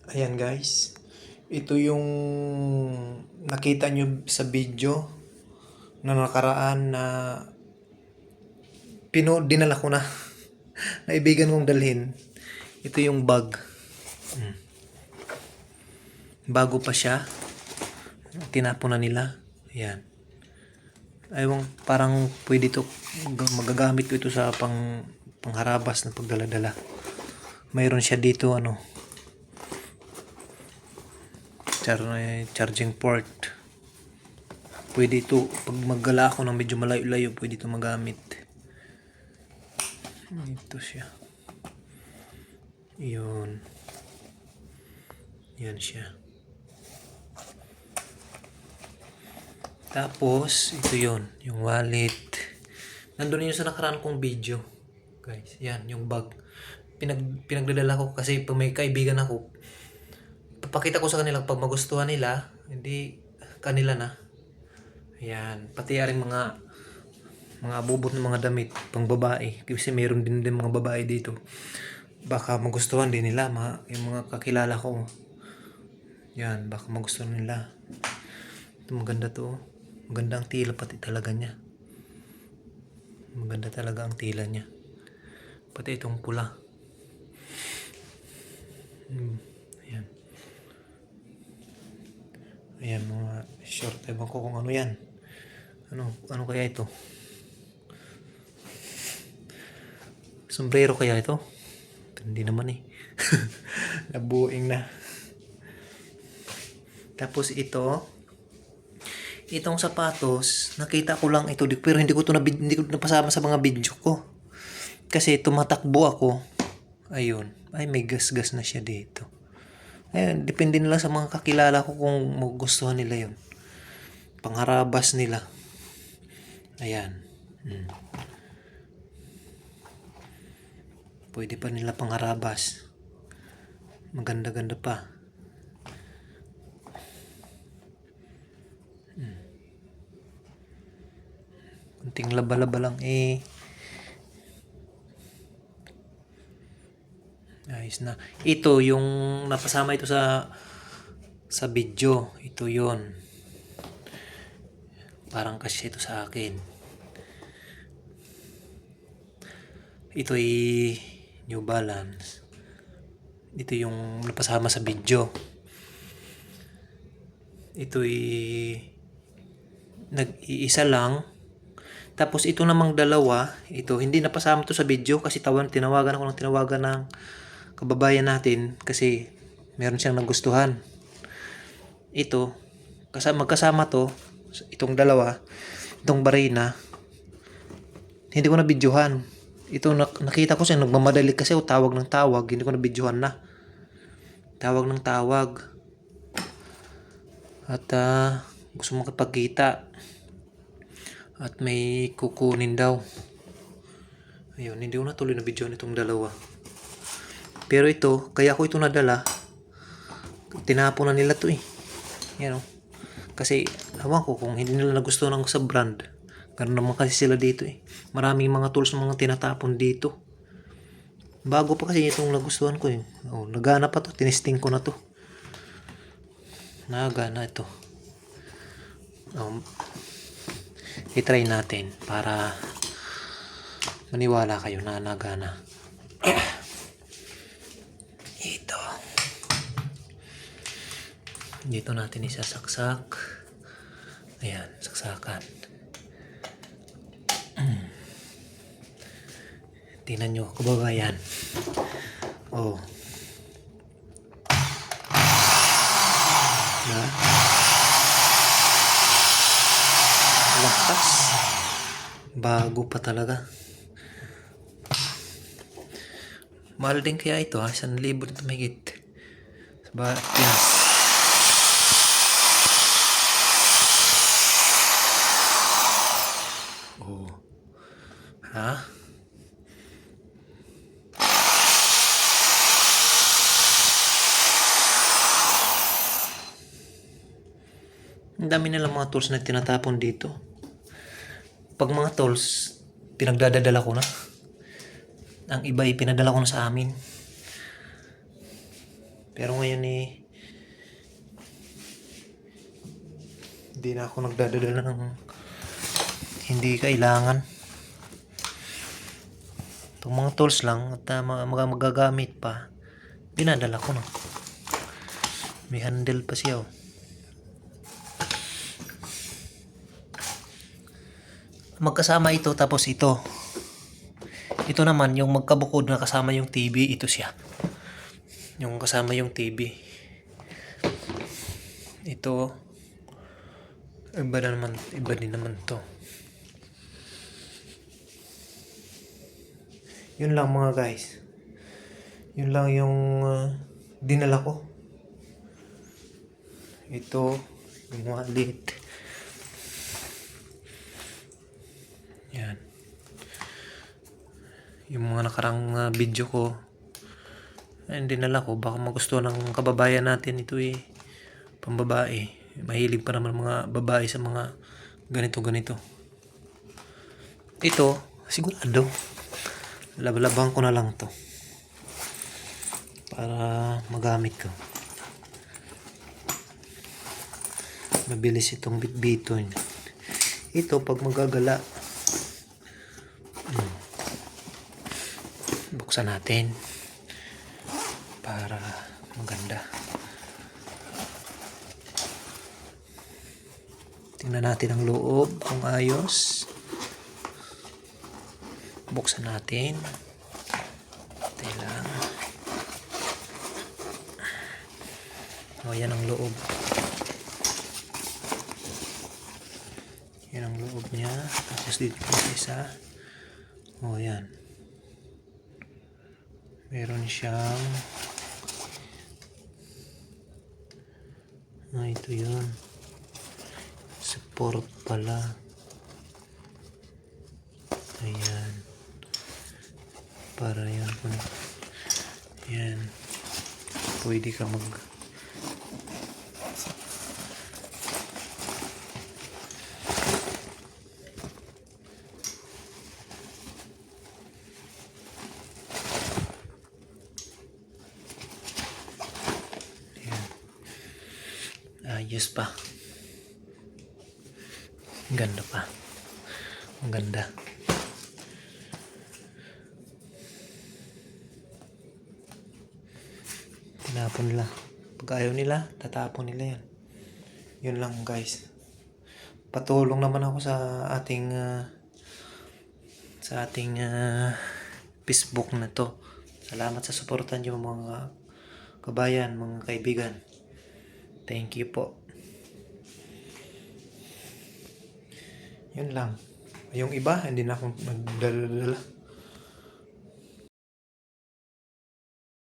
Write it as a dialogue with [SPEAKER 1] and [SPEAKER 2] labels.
[SPEAKER 1] Ayan guys, ito yung nakita nyo sa video na nakaraan na dinala ko na. Naibigan kong dalhin. Ito yung bag. Bago pa siya. Tinapon na nila. Ayan. Ayun, parang pwede to, magagamit ko ito sa pangharabas na pagdala-dala. Mayroon siya dito charging port. Pwede ito pag maggala ako ng medyo malayo-layo, pwede ito magamit. Ito siya. Yun. Yan siya. Tapos, ito yon yung wallet. Nandun yun sa nakaraan kong video. Guys, yan, yung bag. Pinagdadala ko kasi pag may kaibigan ako, papakita ko sa kanila pag magustuhan nila, hindi kanila na. Ayan, pati yaring mga abubot ng mga damit, pang babae. Kasi meron din mga babae dito. Baka magustuhan din nila, yung mga kakilala ko. Yan, baka magustuhan nila. Ito maganda to. Maganda ang tila pati talaga niya. Maganda talaga ang tila niya. Pati itong pula. Ayan. Ayan mga short. Ewan ko kung ano yan. Ano kaya ito? Sombrero kaya ito? Hindi naman eh. Nabuing na. Tapos itong sapatos, nakita ko lang ito pero hindi ko napasama sa mga video ko. Kasi tumatakbo ako. Ayun. Ay, may gas-gas na siya dito. Ayun, depende nila sa mga kakilala ko kung magugustuhan nila yun. Pangharabas nila. Ayan. Pwede pa nila pangharabas. Maganda-ganda pa. Kunting laba-laba lang eh. Ayos na. Ito yung napasama ito sa video. Ito yon. Parang kasi ito sa akin. Ito ay New Balance. Ito yung napasama sa video. Ito ay nag-iisa lang. Tapos ito namang dalawa, ito hindi napasama to sa video kasi tinawagan ng kababayan natin kasi meron siyang nagustuhan. Ito, magkasama to, itong dalawa, itong barina, hindi ko na videohan. Ito nakita ko siya nagmamadali kasi tawag ng tawag, hindi ko na videohan na. Tawag ng tawag. At gusto makipagkita. At may kukunin daw. Ayun, hindi ko na tuloy na video nitong dalawa. Pero ito, kaya ko ito nadala. Tinapon na nila to eh. Yan o. Kasi, awan ko kung hindi nila nagustuhan ng sa brand. Ganun naman kasi sila dito eh. Maraming mga tools ng mga tinatapon dito. Bago pa kasi itong nagustuhan ko eh. Oh, nagana pa to. Tinesting ko na to. Nagana ito. I-try natin para maniwala kayo na nagana. Ito. Dito natin isasaksak. Ayan, saksakan. Tingnan nyo, kababayan. Oh. Na? Lakas. Bago pa talaga. Mahal din kaya ito ha. 1,000 ito mahigit. Sa Pinas. Oh. Ha? Ang dami nilang mga tools na tinatapon dito. Pag mga tools, pinagdadala ko na. Ang iba ay pinadala ko na sa amin. Pero ngayon hindi na ako nagdadala ng hindi kailangan. Itong mga tools lang at magagamit pa, dinadala ko na. May handle pa siya. Magkasama ito, tapos ito. Ito naman yung magkabukod na kasama yung TV, ito siya. Yung kasama yung TV. Ito iba din naman to. Yun lang mga guys. Yun lang yung dinala ko. Ito yung wallet. Yan. Yung mga nakarang video ko, ayun, dinala ko. Baka magustuhan ng kababayan natin ito pambabae. Mahilig pa naman mga babae sa mga ganito. Ito, sigurado. Labalabang ko na lang to para magamit ko. Mabilis itong bitbiton. Ito pag magagala, buksan natin para maganda. Tingnan natin ang loob kung ayos. Buksan natin. Ito lang. Yan ang loob. Yan ang loob niya. Tapos dito yung isa. Yan. Meron siyang ito yun. Support pala. Ayan. Para yan. Yan. Pwede ka ayos pa. Ganda pa. Ang ganda. Tinapon nila. Pag ayaw nila, tatapon nila yan. Yun lang guys. Patulong naman ako sa ating Facebook na to. Salamat sa suportan niyo mga kabayan, mga kaibigan. Thank you po. Yun lang. Yung iba, hindi na ako nagdala.